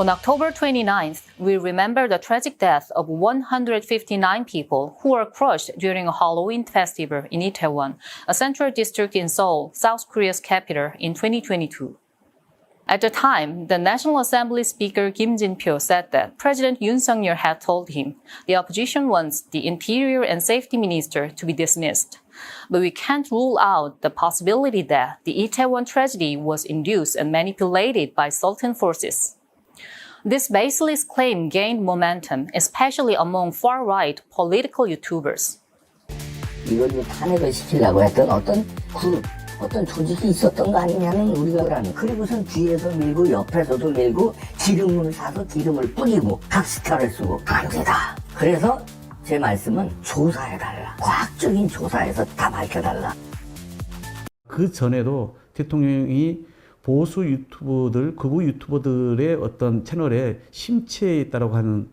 On October 29th, we remember the tragic death of 159 people who were crushed during a Halloween festival in Itaewon, a central district in Seoul, South Korea's capital, in 2022. At the time, the National Assembly Speaker Kim Jin-pyo said that President Yoon Suk-yeol had told him the opposition wants the Interior and Safety Minister to be dismissed. But we can't rule out the possibility that the Itaewon tragedy was induced and manipulated by Sultan forces. This baseless claim gained momentum, especially among far-right political YouTubers. 이걸 탄핵을 시키려고 했던 어떤 그룹, 어떤 조직이 있었던 거 아니냐는 우리가 그러는. 그리고선 뒤에서 밀고 옆에서도 밀고 기름을 사서 기름을 뿌리고 각스타를 쓰고 안 되다. 그래서 제 말씀은 조사해달라. 과학적인 조사에서 다 밝혀달라. 그 전에도 대통령이 보수 유튜버들, 극우 유튜버들의 어떤 채널에 심취해 있다고 하는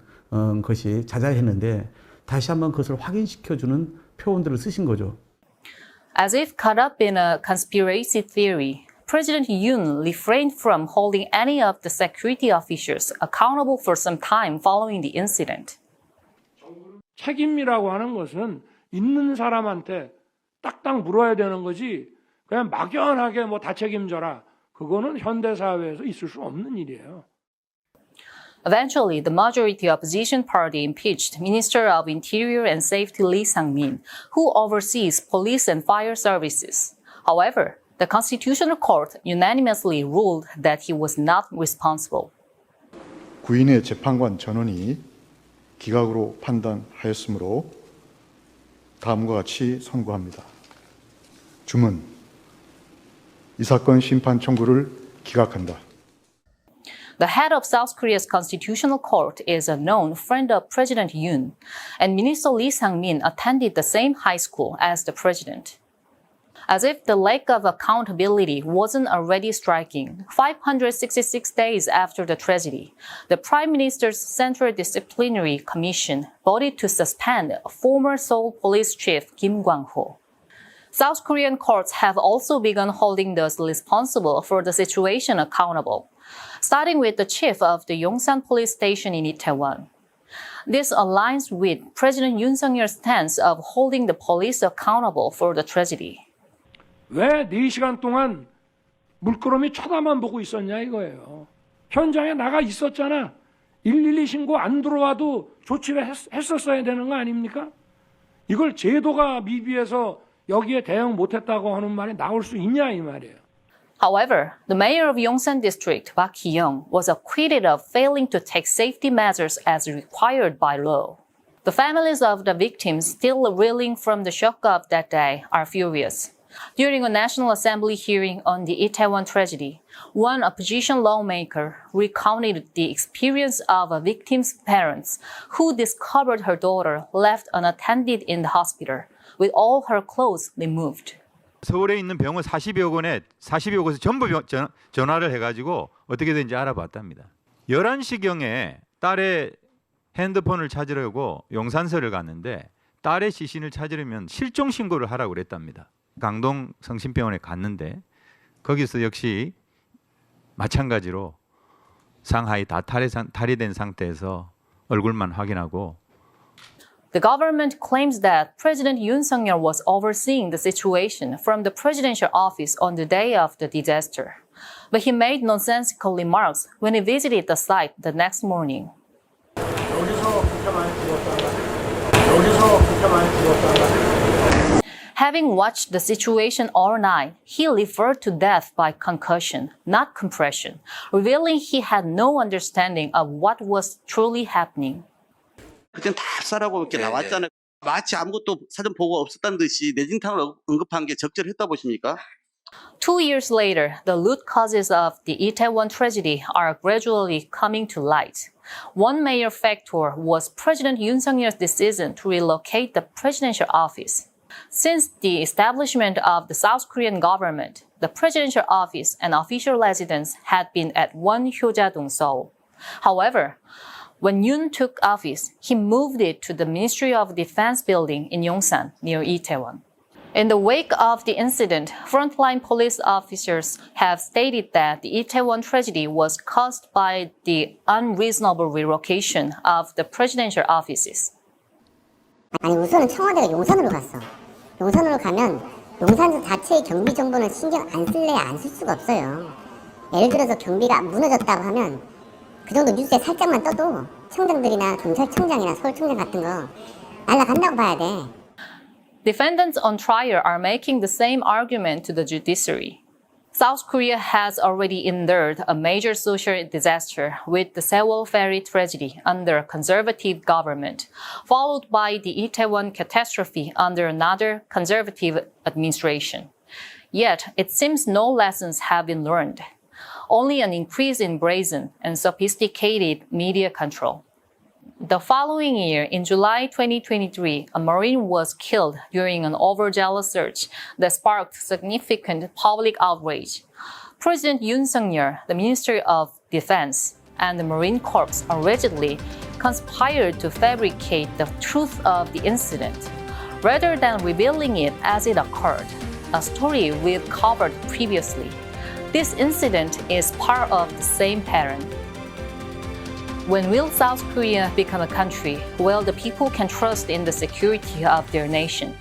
것이 자자했는데 다시 한번 그것을 확인시켜주는 표현들을 쓰신 거죠. As if caught up in a conspiracy theory, President Yoon refrained from holding any of the security officials accountable for some time following the incident. 책임이라고 하는 것은 있는 사람한테 딱딱 물어야 되는 거지 그냥 막연하게 뭐 다 책임져라. 그거는 현대사회에서 있을 수 없는 일이에요. Eventually, the majority opposition party impeached Minister of Interior and Safety Lee Sang-min, who oversees police and fire services. However, the Constitutional Court unanimously ruled that he was not responsible. 구인의 재판관 전원이 기각으로 판단하였으므로 다음과 같이 선고합니다. 주문 이 사건 심판 청구를 기각한다. The head of South Korea's Constitutional Court is a known friend of President Yoon, and Minister Lee Sang-min attended the same high school as the president. As if the lack of accountability wasn't already striking, 566 days after the tragedy, the Prime Minister's Central Disciplinary Commission voted to suspend former Seoul Police Chief Kim Kwang-ho. South Korean courts have also begun holding those responsible for the situation accountable, starting with the chief of the Yongsan police station in Itaewon. This aligns with President Yoon Suk-yeol's stance of holding the police accountable for the tragedy. 왜 4시간 동안 물끄러미 쳐다만 보고 있었냐 이거예요. 현장에 나가 있었잖아. 112 신고 안 들어와도 조치를 했었어야 되는 거 아닙니까? 이걸 제도가 미비해서 여기에 대응 못했다고 하는 말이 나올 수 있냐 이 말이에요. However, the mayor of Yongsan District, Nak Kyung, was acquitted of failing to take safety measures as required by law. The families of the victims, still reeling from the shock of that day, are furious. During a National Assembly hearing on the Itaewon tragedy, one opposition lawmaker recounted the experience of a victim's parents who discovered her daughter left unattended in the hospital, with all her clothes removed. 서울에 있는 병원 40여 곳에 전부 전화를 해가지고 어떻게 된지 알아봤답니다. 11시경에 딸의 핸드폰을 찾으려고 용산서를 갔는데 딸의 시신을 찾으려면 실종 신고를 하라고 그랬답니다. 강동 성심병원에 갔는데 거기서 역시 마찬가지로 상하이 다 탈이 된 상태에서 얼굴만 확인하고 The government claims that President Yoon Suk-yeol was overseeing the situation from the presidential office on the day of the disaster. But he made nonsensical remarks when he visited the site the next morning. Having watched the situation all night, he referred to death by concussion, not compression, revealing he had no understanding of what was truly happening. 그땐 다 압사라고 이렇게 나왔잖아요. 마치 아무것도 사전 보고가 없었다는 듯이 내진탕을 언급한 게 적절했다 보십니까? 2 years later, the root causes of the Itaewon tragedy are gradually coming to light. One major factor was President Yoon Suk-yeol's decision to relocate the presidential office. Since the establishment of the South Korean government, the presidential office and official residence had been at 1 Hyojadong, Seoul. However, when Yoon took office, he moved it to the Ministry of Defense building in Yongsan, near Itaewon. In the wake of the incident, frontline police officers have stated that the Itaewon tragedy was caused by the unreasonable relocation of the presidential offices. 아니 우선은 청와대가 용산으로 갔어. 용산으로 가면 용산 자체의 경비 정보는 신경 안 쓸래 안 쓸 수가 없어요. 예를 들어서 경비가 무너졌다고 하면 그 정도 뉴스에 살짝만 떠도 청장들이나 경찰청장이나 서울청장 같은 거 날아간다고 봐야 돼. Defendants on trial are making the same argument to the judiciary. South Korea has already endured a major social disaster with the Sewol ferry tragedy under a conservative government, followed by the Itaewon catastrophe under another conservative administration. Yet, it seems no lessons have been learned. Only an increase in brazen and sophisticated media control. The following year, in July 2023, a Marine was killed during an overzealous search that sparked significant public outrage. President Yoon Suk-yeol, the Minister of Defense, and the Marine Corps allegedly conspired to fabricate the truth of the incident, rather than revealing it as it occurred, a story we've covered previously. This incident is part of the same pattern. When will South Korea become a country where the people can trust in the security of their nation?